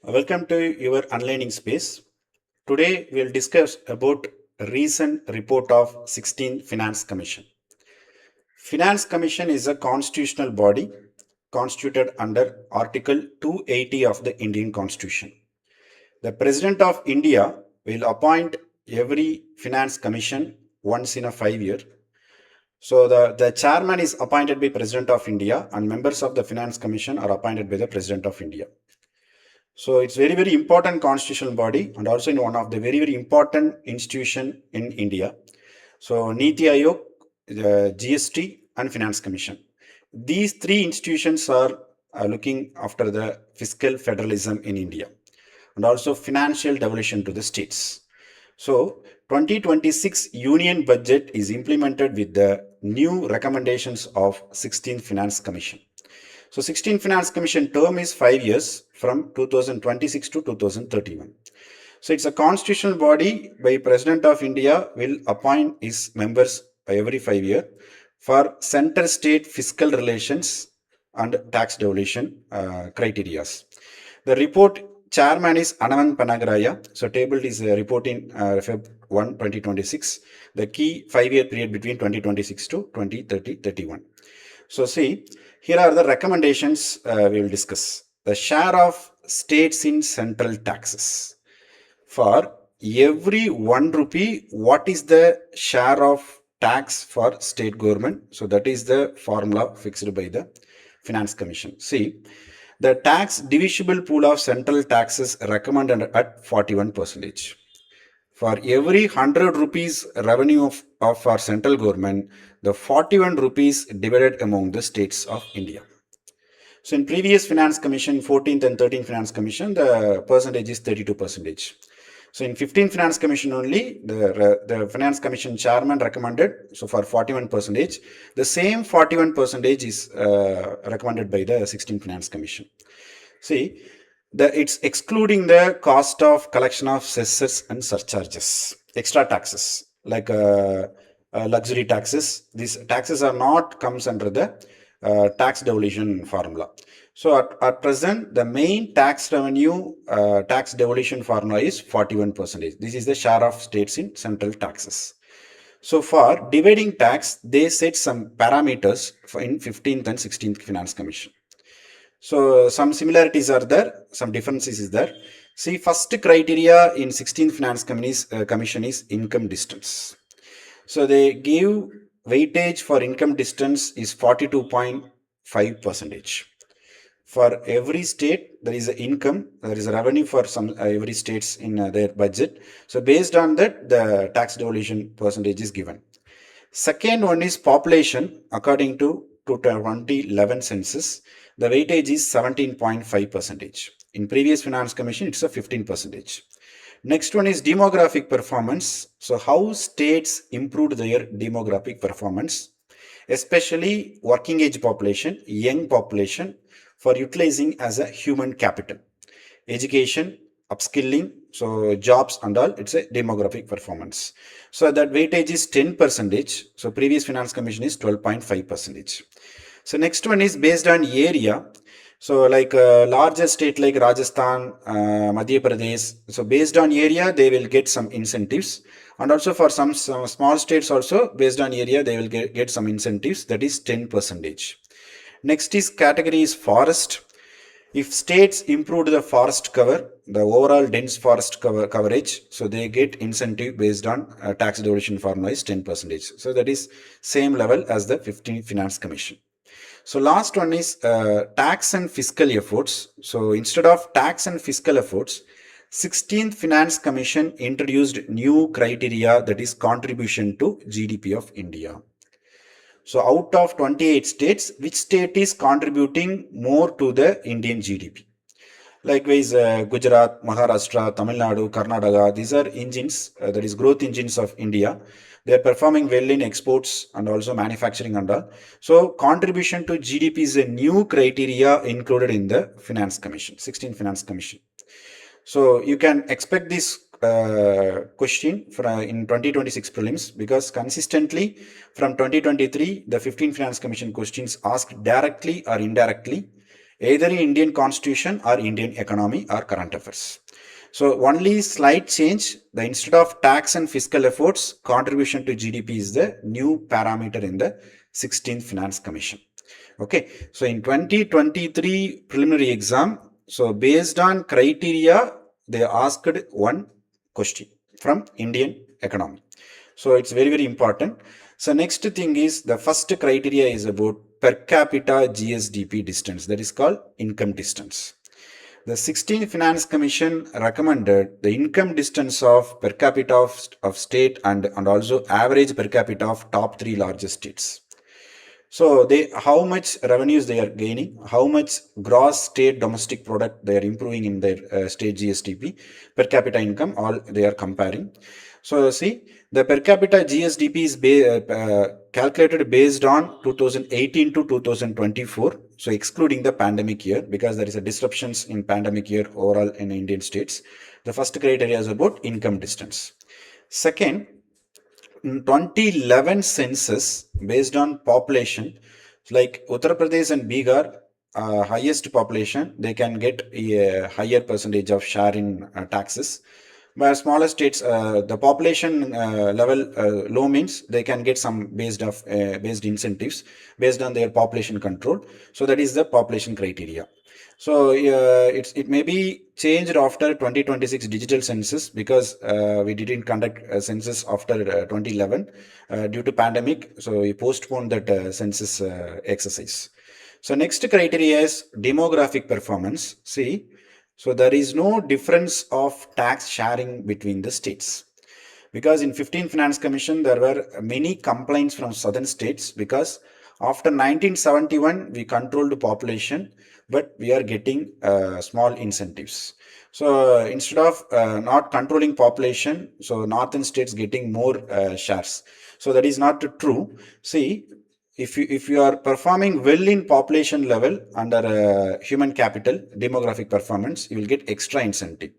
Welcome to your unlearning space. Today we'll discuss about a recent report of 16th Finance Commission. Finance Commission is a constitutional body constituted under Article 280 of the Indian Constitution. The President of India will appoint every Finance Commission once in a 5 year. So the chairman is appointed by President of India and members of the Finance Commission are appointed by the President of India. So it's very important constitutional body and also in one of the very important institution in India. So Niti Aayog, GST and Finance Commission. These three institutions are looking after the fiscal federalism in India and also financial devolution to the states. So 2026 Union Budget is implemented with the new recommendations of 16th Finance Commission. So 16th Finance Commission term is 5 years from 2026 to 2031. So it's a constitutional body by President of India will appoint its members every 5 years for center-state fiscal relations and tax devolution criteria. The report chairman is Anand Panagaraya. So tabled is a report in Feb 1, 2026. The key 5-year period between 2026 to 2030-31. So see, here are the recommendations we will discuss. The share of states in central taxes. For every 1 rupee, what is the share of tax for state government? So that is the formula fixed by the Finance Commission. See, the tax divisible pool of central taxes recommended at 41%. For every 100 rupees revenue of our central government, the 41 rupees divided among the states of India. So in previous Finance Commission, 14th and 13th Finance Commission, the percentage is 32%. So in 15th Finance Commission only, the Finance Commission chairman recommended, so for 41%, the same 41% is recommended by the 16th Finance Commission. See, it's excluding the cost of collection of cesses and surcharges, extra taxes like luxury taxes. These taxes are not comes under the tax devolution formula. So at present, the main tax revenue tax devolution formula is 41%. This is the share of states in central taxes. So for dividing tax, they set some parameters in 15th and 16th Finance Commission. So some similarities are there, some differences is there. See, first criteria in 16th Finance Commission is income distance. So they give weightage for income distance is 42.5%. For every state, there is an income, there is a revenue for some every states in their budget. So based on that, the tax devolution percentage is given. Second one is population according to 2011 census. The weightage is 17.5%. In previous Finance Commission, it's a 15%. Next one is demographic performance. So how states improved their demographic performance, especially working age population, young population, for utilizing as a human capital. Education, upskilling, so jobs and all, it's a demographic performance. So that weightage is 10%. So previous Finance Commission is 12.5%. So next one is based on area. So like a larger state like Rajasthan, Madhya Pradesh. So based on area, they will get some incentives. And also for some small states also, based on area, they will get some incentives. That is 10%. Next is category is forest. If states improved the forest cover, the overall dense forest coverage, so they get incentive based on tax devolution formula is 10%. So that is same level as the 15th Finance Commission. So last one is tax and fiscal efforts. So instead of tax and fiscal efforts, 16th Finance Commission introduced new criteria, that is contribution to GDP of India. So out of 28 states, which state is contributing more to the Indian GDP? Likewise, Gujarat, Maharashtra, Tamil Nadu, Karnataka, these are engines, that is growth engines of India. They are performing well in exports and also manufacturing and all. So contribution to GDP is a new criteria included in the Finance Commission, 16th Finance Commission. So you can expect this question in 2026 prelims, because consistently from 2023, the 15th Finance Commission questions asked directly or indirectly either in Indian constitution or Indian economy or current affairs. So only slight change, the instead of tax and fiscal efforts, contribution to GDP is the new parameter in the 16th Finance Commission. Okay, so in 2023 preliminary exam, so based on criteria, they asked one question from Indian economy. So it's very, very important. So next thing is the first criteria is about per capita GSDP distance, that is called income distance. The 16th Finance Commission recommended the income distance of per capita of state and also average per capita of top three largest states. So they how much revenues they are gaining, how much gross state domestic product they are improving in their state GSDP, per capita income, all they are comparing. So see, the per capita GSDP is calculated based on 2018 to 2024. So excluding the pandemic year, because there is a disruptions in pandemic year overall in Indian states. The first criteria is about income distance. Second, in 2011 census based on population, like Uttar Pradesh and Bihar, highest population, they can get a higher percentage of share in taxes. Where smaller states, the population level low means they can get some based incentives based on their population control. So that is the population criteria. So it may be changed after 2026 digital census, because we didn't conduct a census after 2011 due to pandemic. So we postponed that census exercise. So next criteria is demographic performance. See, so there is no difference of tax sharing between the states, because in 15th Finance Commission there were many complaints from southern states, because after 1971 we controlled the population, but we are getting small incentives. So instead of not controlling population, so northern states getting more shares. So that is not true. See, if you are performing well in population level under human capital demographic performance, you will get extra incentive.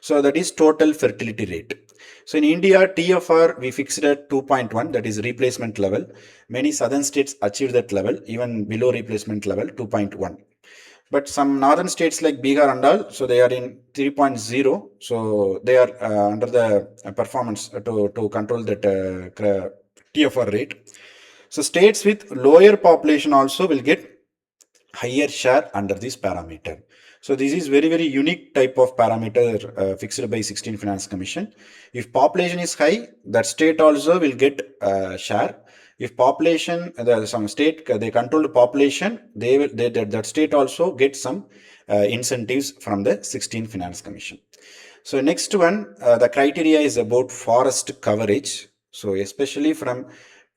So that is total fertility rate. So in India, TFR we fixed at 2.1, that is replacement level. Many southern states achieved that level, even below replacement level 2.1. But some northern states like Bihar and all, so they are in 3.0. So they are under the performance to control that TFR rate. So states with lower population also will get higher share under this parameter. So this is very, very unique type of parameter fixed by 16 Finance Commission. If population is high, that state also will get share. If population, some state they control the population, that state also get some incentives from the 16 Finance Commission. So next one, the criteria is about forest coverage. So especially from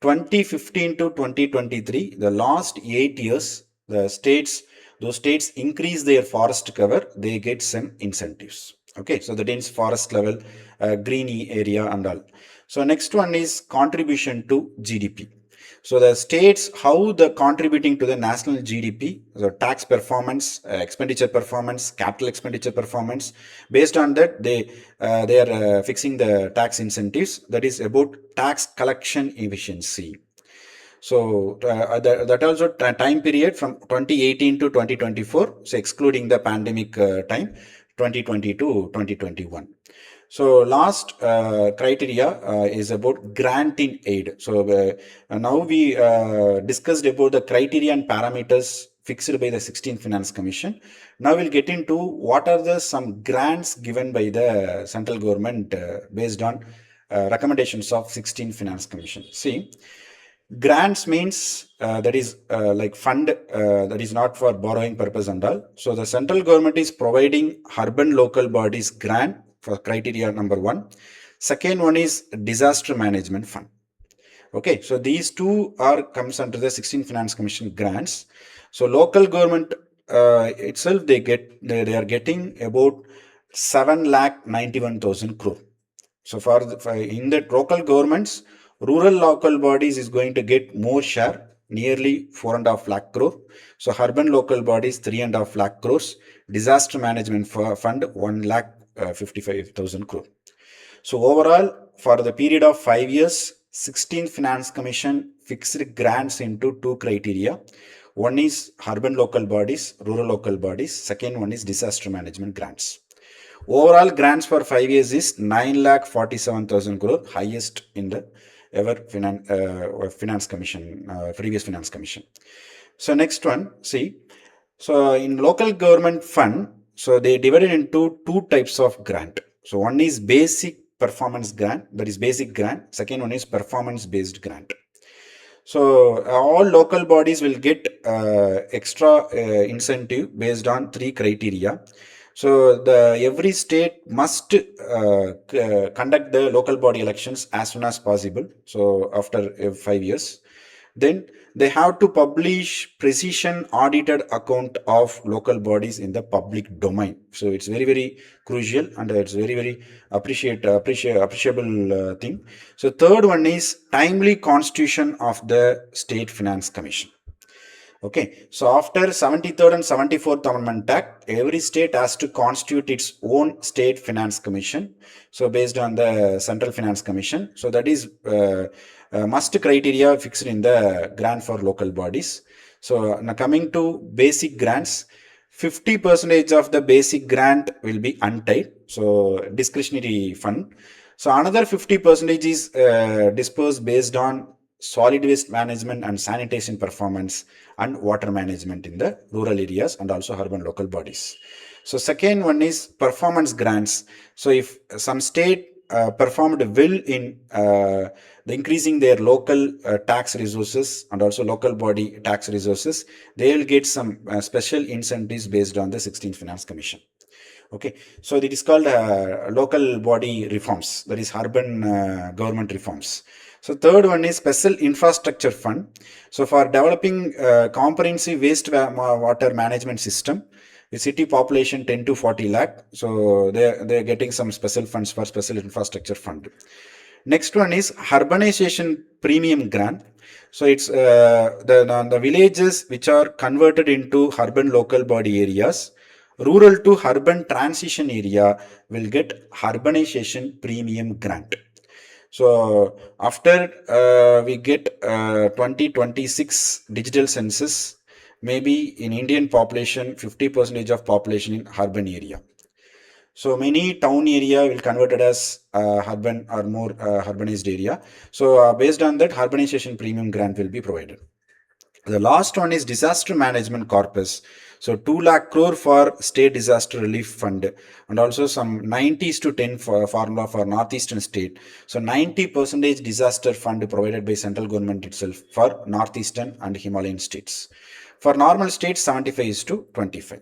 2015 to 2023, the last 8 years, those states increase their forest cover, they get some incentives. Okay, so the dense forest level, greeny area and all. So next one is contribution to GDP. So the states, how the contributing to the national GDP, the tax performance, expenditure performance, capital expenditure performance. Based on that, they are fixing the tax incentives. That is about tax collection efficiency. So that also time period from 2018 to 2024, so excluding the pandemic time, 2020 to 2021. So last criteria is about grant in aid. So now we discussed about the criteria and parameters fixed by the 16th Finance Commission. Now we'll get into what are the some grants given by the central government based on recommendations of 16th Finance Commission. See, grants means that is like fund that is not for borrowing purpose and all. So the central government is providing urban local bodies grant for criteria number one. Second one is disaster management fund. Okay, so these two are comes under the 16 Finance Commission grants. So local government itself they are getting about 7,91,000 crore. So for in the local governments, rural local bodies is going to get more share, nearly 4.5 lakh crore. So urban local bodies 3.5 lakh crores. Disaster management fund 1 lakh 55,000 crore. So overall, for the period of 5 years, 16th Finance Commission fixed grants into two criteria. One is urban local bodies, rural local bodies. Second one is disaster management grants. Overall grants for 5 years is 9,47,000 crore, highest in the ever finance commission, previous finance commission. So next one, see, so in local government fund, so they divided into two types of grant. So one is basic performance grant, that is basic grant. Second one is performance based grant. So all local bodies will get extra incentive based on three criteria. So the every state must conduct the local body elections as soon as possible. So after 5 years, then they have to publish precision audited account of local bodies in the public domain. So it's very, very crucial, and it's very, very appreciable thing. So third one is timely constitution of the State Finance Commission. Okay, so after 73rd and 74th Amendment Act, every state has to constitute its own state finance commission. So based on the Central Finance Commission, so that is must criteria fixed in the grant for local bodies. So now coming to basic grants, 50% of the basic grant will be untied, so discretionary fund. So another 50% is dispersed based on solid waste management and sanitation performance and water management in the rural areas and also urban local bodies. So second one is performance grants. So if some state performed well in increasing their local tax resources and also local body tax resources, they will get some special incentives based on the 16th Finance Commission. Okay, so it is called local body reforms, that is urban government reforms. So third one is special infrastructure fund. So for developing comprehensive water management system, the city population 10 to 40 lakh. So they're getting some special funds for special infrastructure fund. Next one is urbanization premium grant. So it's the villages which are converted into urban local body areas. Rural to urban transition area will get urbanization premium grant. So after we get 2026 digital census, maybe in Indian population, 50% of population in urban area. So many town area will converted as urban or more urbanized area. So based on that, urbanization premium grant will be provided. The last one is disaster management corpus. So 2 lakh crore for state disaster relief fund, and also some 90s to 10 formula for northeastern state. So 90% disaster fund provided by central government itself for northeastern and Himalayan states. For normal states, 75 is to 25.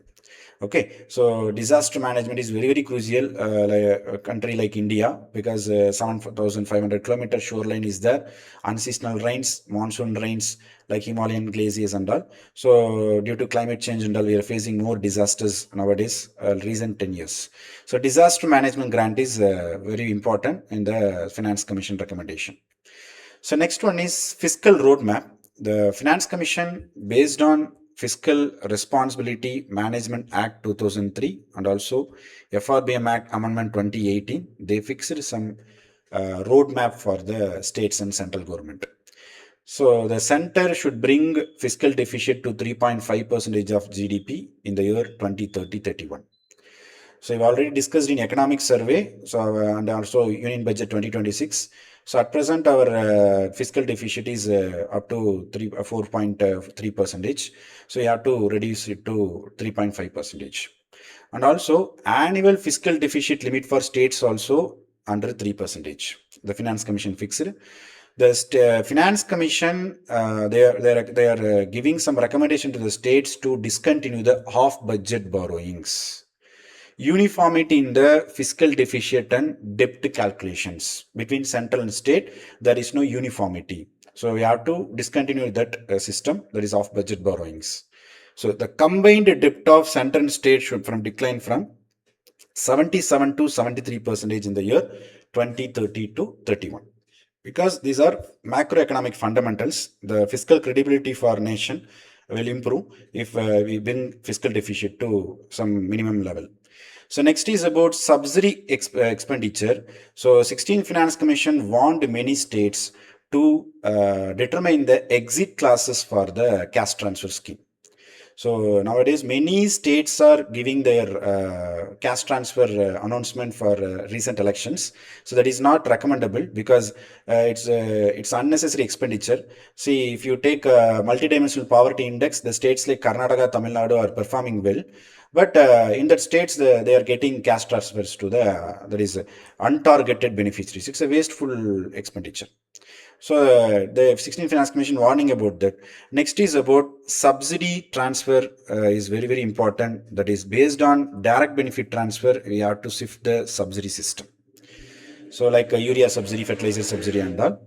Okay, so disaster management is very, very crucial like a country like India, because 7,500 kilometer shoreline is there. Unseasonal rains, monsoon rains like Himalayan glaciers and all. So due to climate change and all, we are facing more disasters nowadays, recent 10 years. So disaster management grant is very important in the Finance Commission recommendation. So next one is fiscal roadmap. The Finance Commission, based on Fiscal Responsibility Management Act 2003 and also FRBM Act Amendment 2018, they fixed some roadmap for the states and central government. So the center should bring fiscal deficit to 3.5% of GDP in the year 2030-31. So we've already discussed in economic survey, so and also Union Budget 2026. So at present, our fiscal deficit is up to 4.3%. So you have to reduce it to 3.5%. And also annual fiscal deficit limit for states also under 3%. The Finance Commission fixed. The Finance Commission, they are giving some recommendation to the states to discontinue the half budget borrowings. Uniformity in the fiscal deficit and debt calculations between central and state, there is no uniformity. So we have to discontinue that system, that is off budget borrowings. So the combined debt of central and state should decline from 77 to 73% in the year 2030 to 31. Because these are macroeconomic fundamentals, the fiscal credibility for nation will improve if we bring fiscal deficit to some minimum level. So next is about subsidy expenditure. So 16th Finance Commission warned many states to determine the exit clauses for the cash transfer scheme. So nowadays, many states are giving their cash transfer announcement for recent elections. So that is not recommendable because it's unnecessary expenditure. See, if you take multidimensional poverty index, the states like Karnataka, Tamil Nadu are performing well. But in that states, they are getting cash transfers to that is untargeted beneficiaries. It's a wasteful expenditure. So the 16th Finance Commission warning about that. Next is about subsidy transfer is very, very important. That is based on direct benefit transfer, we have to shift the subsidy system. So like urea subsidy, fertilizer subsidy and all.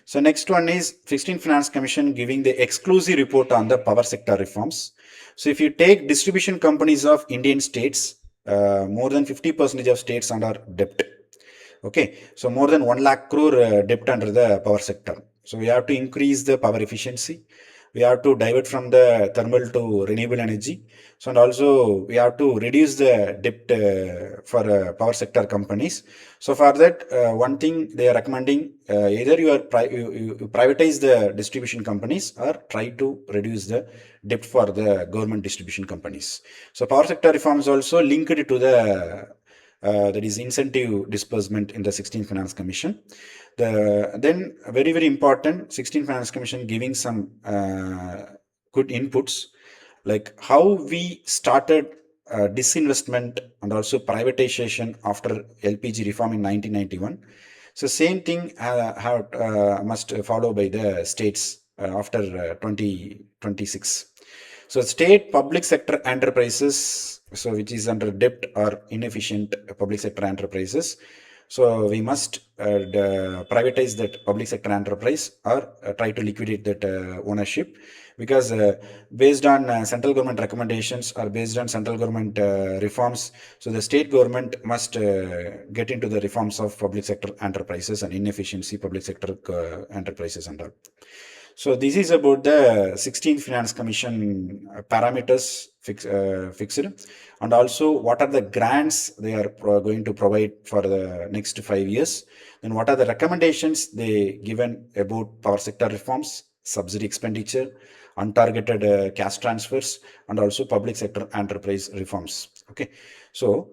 So next one is 16th Finance Commission giving the exclusive report on the power sector reforms. So if you take distribution companies of Indian states, more than 50% of states under debt. Okay, so more than 1 lakh crore debt under the power sector. So we have to increase the power efficiency. We have to divert from the thermal to renewable energy. So and also we have to reduce the debt for power sector companies. So for that, one thing they are recommending either you privatize the distribution companies or try to reduce the debt for the government distribution companies. So power sector reforms also linked to the that is incentive disbursement in the 16th Finance Commission. Then very, very important, 16th Finance Commission giving some good inputs like how we started disinvestment and also privatization after LPG reform in 1991. So same thing must follow by the states after 2026. So state public sector enterprises, so which is under debt or inefficient public sector enterprises. So we must privatize that public sector enterprise or try to liquidate that ownership because based on central government recommendations or based on central government reforms, so the state government must get into the reforms of public sector enterprises and inefficiency public sector enterprises and all. So this is about the 16th Finance Commission parameters fixed, and also what are the grants they are going to provide for the next 5 years. Then what are the recommendations they given about power sector reforms, subsidy expenditure, untargeted cash transfers, and also public sector enterprise reforms. Okay, so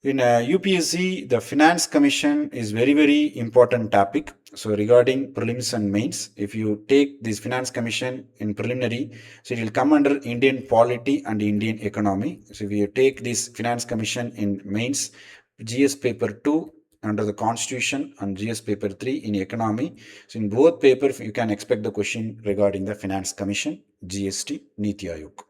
in UPSC, the Finance Commission is very, very important topic. So regarding prelims and mains, if you take this Finance Commission in preliminary, so it will come under Indian polity and Indian economy. So if you take this Finance Commission in mains, GS paper 2 under the Constitution and GS paper 3 in economy. So in both papers, you can expect the question regarding the Finance Commission, GST, Niti Aayog.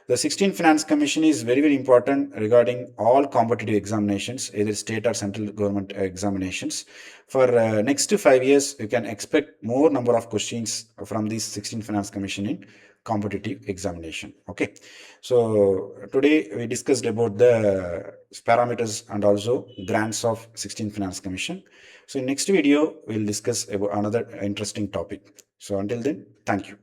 The 16th Finance Commission is very, very important regarding all competitive examinations, either state or central government examinations. For next 5 years, you can expect more number of questions from this 16th Finance Commission in competitive examination. Okay, so today we discussed about the parameters and also grants of 16th Finance Commission. So in next video, we'll discuss about another interesting topic. So until then, thank you.